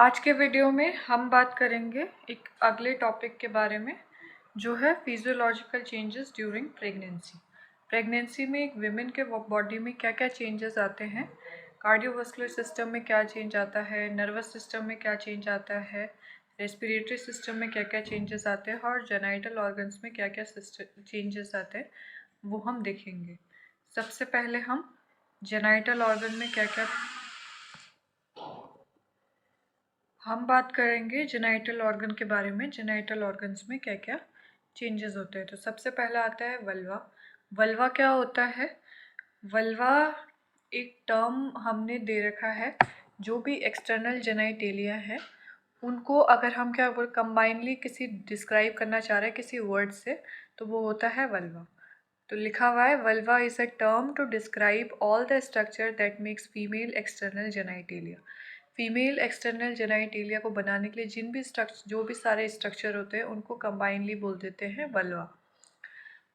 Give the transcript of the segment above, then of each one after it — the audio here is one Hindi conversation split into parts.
आज के वीडियो में हम बात करेंगे एक अगले टॉपिक के बारे में, जो है physiological changes during pregnancy. Pregnancy में एक विमेन के बॉडी में क्या क्या चेंजेस आते हैं, कार्डियोवास्कुलर सिस्टम में क्या चेंज आता है, नर्वस सिस्टम में क्या चेंज आता है, रेस्पिरेटरी सिस्टम में क्या क्या चेंजेस आते हैं और जेनाइटल ऑर्गन्स में क्या क्या चेंजेस आते हैं, वो हम देखेंगे। सबसे पहले हम जेनाइटल ऑर्गन में क्या क्या हम बात करेंगे जेनाइटल ऑर्गन के बारे में। जेनाइटल ऑर्गन्स में क्या क्या चेंजेस होते हैं, तो सबसे पहला आता है वल्वा। वल्वा क्या होता है? वल्वा एक टर्म हमने दे रखा है। जो भी एक्सटर्नल जेनाइटेलिया है उनको अगर हम क्या कंबाइनली किसी डिस्क्राइब करना चाह रहे हैं किसी वर्ड से, तो वो होता है वल्वा। तो लिखा हुआ है vulva is a term to describe all the structure that makes female external genitalia. Female external genitalia को बनाने के लिए जो भी सारे स्ट्रक्चर होते हैं उनको कंबाइनली बोल देते हैं वल्वा।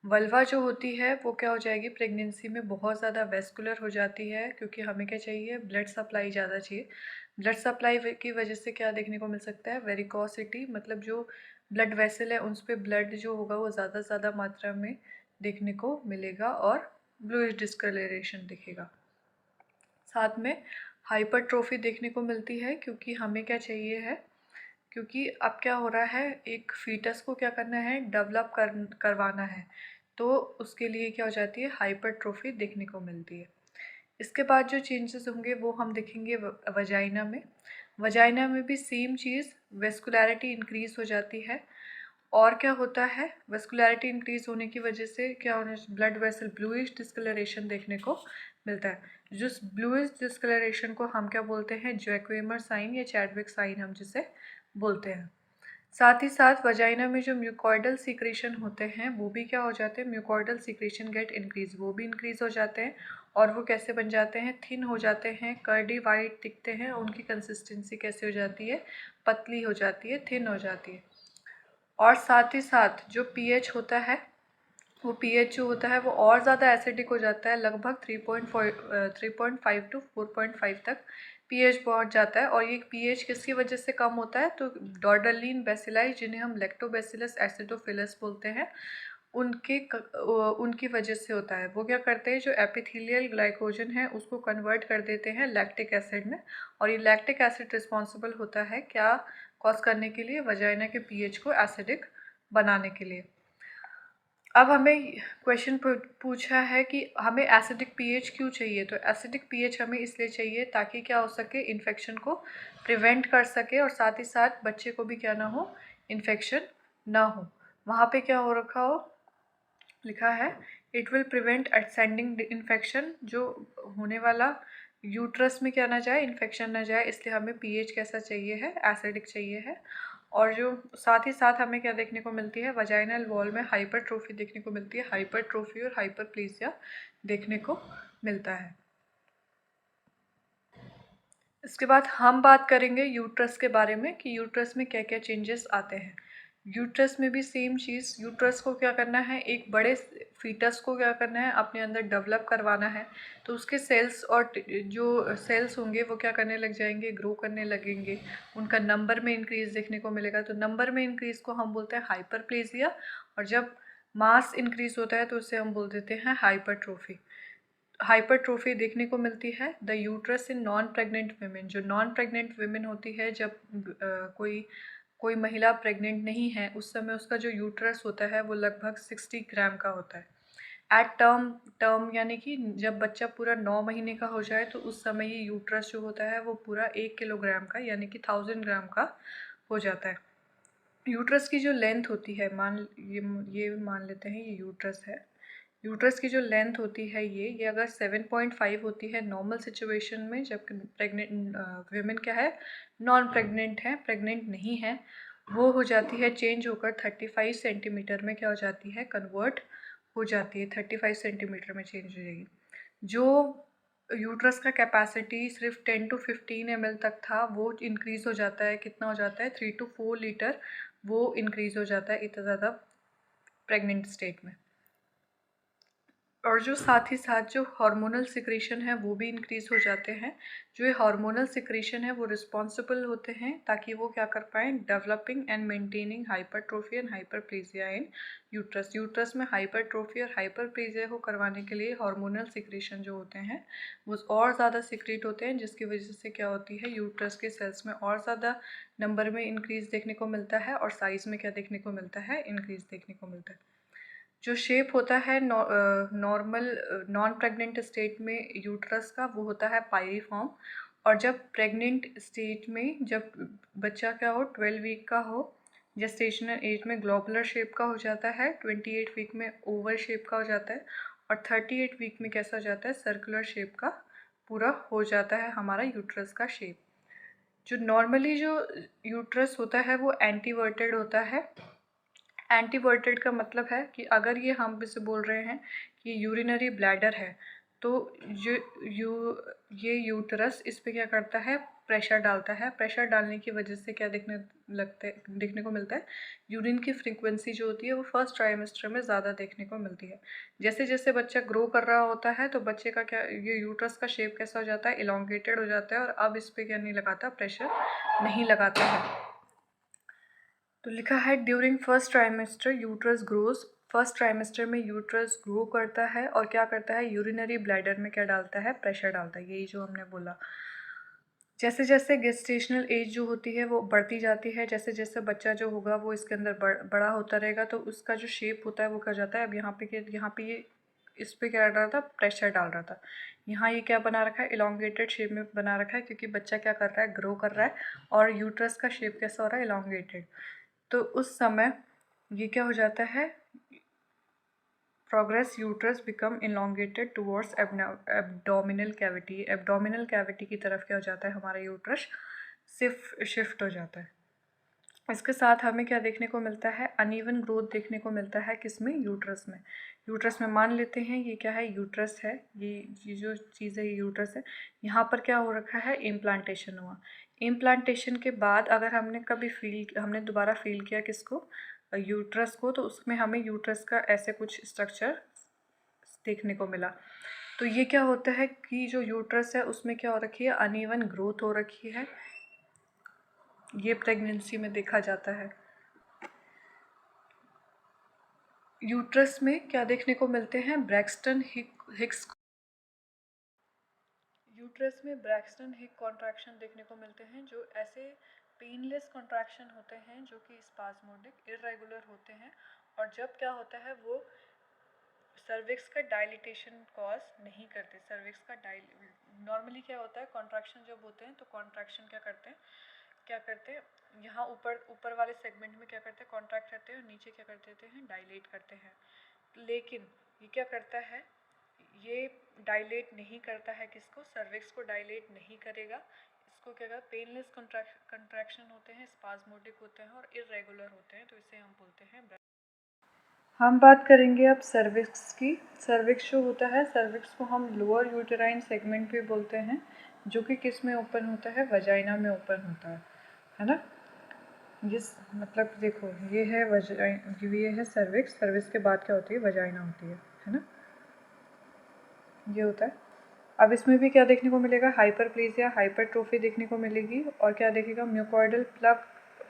वल्वा जो होती है वो क्या हो जाएगी, प्रेगनेंसी में बहुत ज़्यादा वेस्कुलर हो जाती है, क्योंकि हमें क्या चाहिए, ब्लड सप्लाई ज़्यादा चाहिए। ब्लड सप्लाई की वजह से क्या देखने को मिल सकता है, वेरिकोसिटी, मतलब जो ब्लड वेसल है उन पर ब्लड जो होगा वो ज़्यादा से ज़्यादा मात्रा में देखने को मिलेगा और ब्लूइश डिस्कलरेशन दिखेगा। साथ में हाइपरट्रोफी देखने को मिलती है, क्योंकि हमें क्या चाहिए है, क्योंकि अब क्या हो रहा है, एक फीटस को क्या करना है, डेवलप करवाना है, तो उसके लिए क्या हो जाती है, हाइपरट्रोफी देखने को मिलती है। इसके बाद जो चेंजेस होंगे वो हम देखेंगे वजाइना में। वजाइना में भी सेम चीज़, वेस्कुलैरिटी इंक्रीज़ हो जाती है। और क्या होता है, वेस्कुलैरिटी इंक्रीज होने की वजह से क्या होना, ब्लड वेसल ब्लूइश डिस्कलरेशन देखने को मिलता है। जिस ब्लूइश डिस्कलरेशन को हम क्या बोलते हैं, जैक्वेमर साइन या चैडविक साइन हम जिसे बोलते हैं। साथ ही साथ वजाइना में जो म्यूकॉइडल सीक्रेशन होते हैं वो भी क्या हो जाते हैं, म्यूकॉइडल सीक्रेशन गेट इंक्रीज, वो भी इंक्रीज हो जाते हैं। और वो कैसे बन जाते हैं, थिन हो जाते हैं, कर्डी वाइट दिखते हैं। उनकी कंसिस्टेंसी कैसे हो जाती है, पतली हो जाती है, थिन हो जाती है। और साथ ही साथ जो पीएच होता है, वो पीएच जो होता है वो और ज़्यादा एसिडिक हो जाता है, लगभग 3.5 टू 4.5 तक पीएच पहुंच जाता है। और ये पीएच किसकी वजह से कम होता है, तो डॉर्डलिन बेसिलाई, जिन्हें हम लैक्टोबैसिलस एसिडोफिलस बोलते हैं, उनकी वजह से होता है। वो क्या करते हैं, जो एपिथेलियल ग्लाइकोजन है उसको कन्वर्ट कर देते हैं लैक्टिक एसिड में, और ये लैक्टिक एसिड रिस्पॉन्सिबल होता है क्या कॉज करने के लिए, वजाइना के पीएच को एसिडिक बनाने के लिए। अब हमें क्वेश्चन पूछा है कि हमें एसिडिक पीएच क्यों चाहिए, तो एसिडिक पीएच हमें इसलिए चाहिए ताकि क्या हो सके, इन्फेक्शन को प्रिवेंट कर सके, और साथ ही साथ बच्चे को भी क्या ना हो, इन्फेक्शन ना हो। वहाँ पे क्या हो रखा हो, लिखा है it will prevent ascending infection, जो होने वाला यूट्रस में क्या ना जाए, इन्फेक्शन ना जाए, इसलिए हमें पीएच कैसा चाहिए है, एसिडिक चाहिए है। और जो साथ ही साथ हमें क्या देखने को मिलती है, वजाइनल वॉल में हाइपरट्रोफी देखने को मिलती है, हाइपरट्रोफी और हाइपरप्लेसिया देखने को मिलता है। इसके बाद हम बात करेंगे यूट्रस के बारे में कि यूट्रस में क्या क्या चेंजेस आते हैं। यूट्रस में भी सेम चीज़, यूट्रस को क्या करना है, एक बड़े फीटस को क्या करना है, अपने अंदर डेवलप करवाना है। तो उसके सेल्स और जो सेल्स होंगे वो क्या करने लग जाएंगे, ग्रो करने लगेंगे, उनका नंबर में इंक्रीज़ देखने को मिलेगा। तो नंबर में इंक्रीज़ को हम बोलते हैं हाइपरप्लेसिया, और जब मास इंक्रीज़ होता है तो उसे हम बोल देते हैं हाइपरट्रोफी। हाइपरट्रोफी देखने को मिलती है the uterus in non pregnant women. जो नॉन प्रेग्नेंट वुमेन होती है, जब कोई महिला प्रेग्नेंट नहीं है, उस समय उसका जो यूट्रस होता है वो लगभग 60 ग्राम का होता है। एट टर्म यानी कि जब बच्चा पूरा 9 महीने का हो जाए तो उस समय ये यूट्रस जो होता है वो पूरा 1 किलोग्राम का यानी कि 1000 ग्राम का हो जाता है। यूट्रस की जो लेंथ होती है, ये मान लेते हैं ये यूट्रस है। यूट्रस की जो लेंथ होती है ये अगर 7.5 होती है नॉर्मल सिचुएशन में, जब प्रेग्नेंट वीमेन क्या है, नॉन प्रेग्नेंट है, प्रेग्नेंट नहीं है, वो हो जाती है चेंज होकर 35 सेंटीमीटर में क्या हो जाती है, कन्वर्ट हो जाती है, 35 सेंटीमीटर में चेंज हो जाएगी। जो यूट्रस का कैपेसिटी सिर्फ 10 टू 15 ml तक था, वो इंक्रीज़ हो जाता है, कितना हो जाता है, 3 टू 4 लीटर वो इंक्रीज़ हो जाता है इतना ज़्यादा प्रेग्नेंट स्टेट में। और जो साथ ही साथ जो हार्मोनल सिक्रीशन है वो भी इंक्रीज़ हो जाते हैं। जो ये हार्मोनल सिक्रीशन है वो रिस्पॉन्सिबल होते हैं ताकि वो क्या कर पाएँ, developing and maintaining hypertrophy and hyperplasia in uterus. Uterus में हाइपरट्रोफी और हाइपरप्लेजिया को करवाने के लिए हार्मोनल सिक्रीशन जो होते हैं वो और ज़्यादा सिक्रीट होते हैं, जिसकी वजह से क्या होती है, यूट्रस के सेल्स में और ज़्यादा नंबर में इंक्रीज़ देखने को मिलता है और साइज़ में क्या देखने को मिलता है, इंक्रीज़ देखने को मिलता है। जो शेप होता है नॉर्मल नॉन प्रेग्नेंट स्टेट में यूट्रस का, वो होता है पायरीफॉर्म। और जब प्रेग्नेंट स्टेट में, जब बच्चा क्या हो, 12 वीक का हो, जेस्टेशनल एज में ग्लोबुलर शेप का हो जाता है, 28 वीक में ओवल शेप का हो जाता है और 38 वीक में कैसा हो जाता है, सर्कुलर शेप का पूरा हो जाता है हमारा यूट्रस का शेप। जो नॉर्मली जो यूट्रस होता है वो एंटीवर्टेड होता है। एंटीवर्टेड का मतलब है कि अगर ये हम इसे बोल रहे हैं कि यूरिनरी ब्लैडर है, तो ये यूटरस इस पे क्या करता है, प्रेशर डालता है। प्रेशर डालने की वजह से क्या देखने को मिलता है, यूरिन की फ्रीक्वेंसी जो होती है वो फर्स्ट ट्राइमेस्टर में ज़्यादा देखने को मिलती है। जैसे जैसे बच्चा ग्रो कर रहा होता है तो बच्चे का क्या, ये यूट्रस का शेप कैसा हो जाता है, इलोंगेटेड हो जाता है और अब इस पर क्या नहीं लगाता, प्रेशर नहीं लगाता है। तो लिखा है during first trimester uterus grows. First trimester में यूट्रस ग्रो करता है और क्या करता है, यूरिनरी ब्लैडर में क्या डालता है, प्रेशर डालता है। यही जो हमने बोला। जैसे जैसे गेस्टेशनल एज जो होती है वो बढ़ती जाती है, जैसे जैसे बच्चा जो होगा वो इसके अंदर बड़ा होता रहेगा, तो उसका जो शेप होता है वो क्या जाता है। अब यहाँ पे ये इस पे क्या डाल रहा था, प्रेशर डाल रहा था। यहाँ ये क्या बना रखा है, इलोंगेटेड शेप में बना रखा है, क्योंकि बच्चा क्या कर रहा है, ग्रो कर रहा है और यूट्रस का शेप कैसा हो रहा है, इलोंगेटेड। तो उस समय ये क्या हो जाता है, progress uterus become elongated towards abdominal cavity. Abdominal cavity की तरफ क्या हो जाता है, हमारा यूट्रस शिफ्ट हो जाता है। इसके साथ हमें क्या देखने को मिलता है, अनइवन ग्रोथ देखने को मिलता है, किसमें, यूट्रस में। यूट्रस में मान लेते हैं ये क्या है, यूट्रस है, ये जो चीज़ है ये यूट्रस है। यहाँ पर क्या हो रखा है, इम्प्लांटेशन हुआ। इम्प्लांटेशन के बाद अगर हमने दोबारा फील किया किसको, यूट्रस को, तो उसमें हमें यूट्रस का ऐसे कुछ स्ट्रक्चर देखने को मिला। तो ये क्या होता है कि जो यूट्रस है उसमें क्या हो रखी है, अनइवन ग्रोथ हो रखी है। ये प्रेगनेंसी में देखा जाता है। यूट्रस में क्या देखने को मिलते हैं, ब्रैक्सटन हिक्स। यूट्रस में ब्रैक्सटन हिक कॉन्ट्रैक्शन देखने को मिलते हैं, जो ऐसे पेनलेस कॉन्ट्रैक्शन होते हैं जो कि स्पास्मोडिक इरेगुलर होते हैं। और जब क्या होता है, वो सर्विक्स का डायलिटेशन कॉज नहीं करते। सर्विक्स का नॉर्मली क्या होता है, कॉन्ट्रैक्शन जब होते हैं तो कॉन्ट्रैक्शन क्या करते हैं, यहाँ ऊपर वाले सेगमेंट में क्या करते हैं, कॉन्ट्रैक्ट करते हैं और नीचे क्या कर देते हैं, डायलेट करते हैं। लेकिन ये क्या करता है, ये डायलेट नहीं करता है किसको, सर्विक्स को डायलेट नहीं करेगा। इसको क्या कहते हैं, पेनलेस कॉन्ट्रैक्शन होते हैं, स्पास्मोडिक होते हैं और इरेगुलर होते हैं, तो इसे हम बोलते हैं। हम बात करेंगे अब सर्विक्स की। सर्विक्स जो होता है, सर्विक्स को हम लोअर यूटेराइन सेगमेंट भी बोलते हैं, जो कि किस में ओपन होता है, वजाइना में ओपन होता है ना। मतलब देखो, ये है सर्विक्स। सर्विक्स के बाद क्या होती है, वजाइना होती है ना। ये होता है। अब इसमें भी क्या देखने को मिलेगा, हाइपरप्लेजिया, हाइपरट्रोफी देखने को मिलेगी। और क्या दिखेगा, म्यूकोइडल प्लग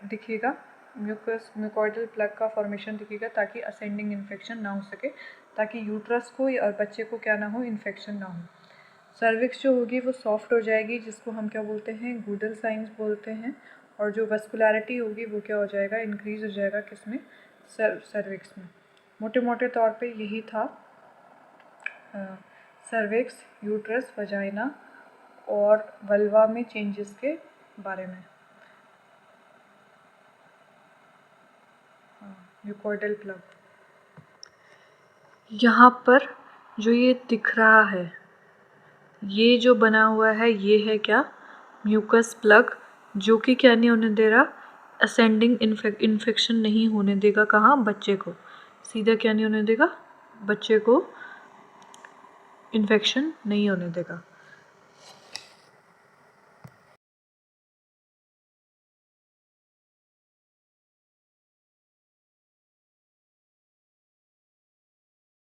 दिखेगा, म्यूकोइडल प्लग का फॉर्मेशन दिखेगा, ताकि असेंडिंग इन्फेक्शन ना हो सके, ताकि यूट्रस को और बच्चे को क्या ना हो, इन्फेक्शन ना हो। सर्विक्स जो होगी वो सॉफ्ट हो जाएगी, जिसको हम क्या बोलते हैं, गूडल साइंस बोलते हैं। और जो वस्कुलैरिटी होगी वो क्या हो जाएगा, इंक्रीज़ हो जाएगा, किसमें, सर्विक्स में। मोटे मोटे तौर पे यही था सर्विक्स, यूट्रस, वजाइना और वल्वा में चेंजेस के बारे में। म्यूकोइडल प्लग, यहाँ पर जो ये दिख रहा है, ये जो बना हुआ है, ये है क्या, म्यूकस प्लग, जो कि क्या नहीं होने दे रहा, असेंडिंग इन्फेक्शन नहीं होने देगा। कहाँ, बच्चे को सीधा क्या नहीं होने देगा, बच्चे को इन्फेक्शन नहीं होने देगा।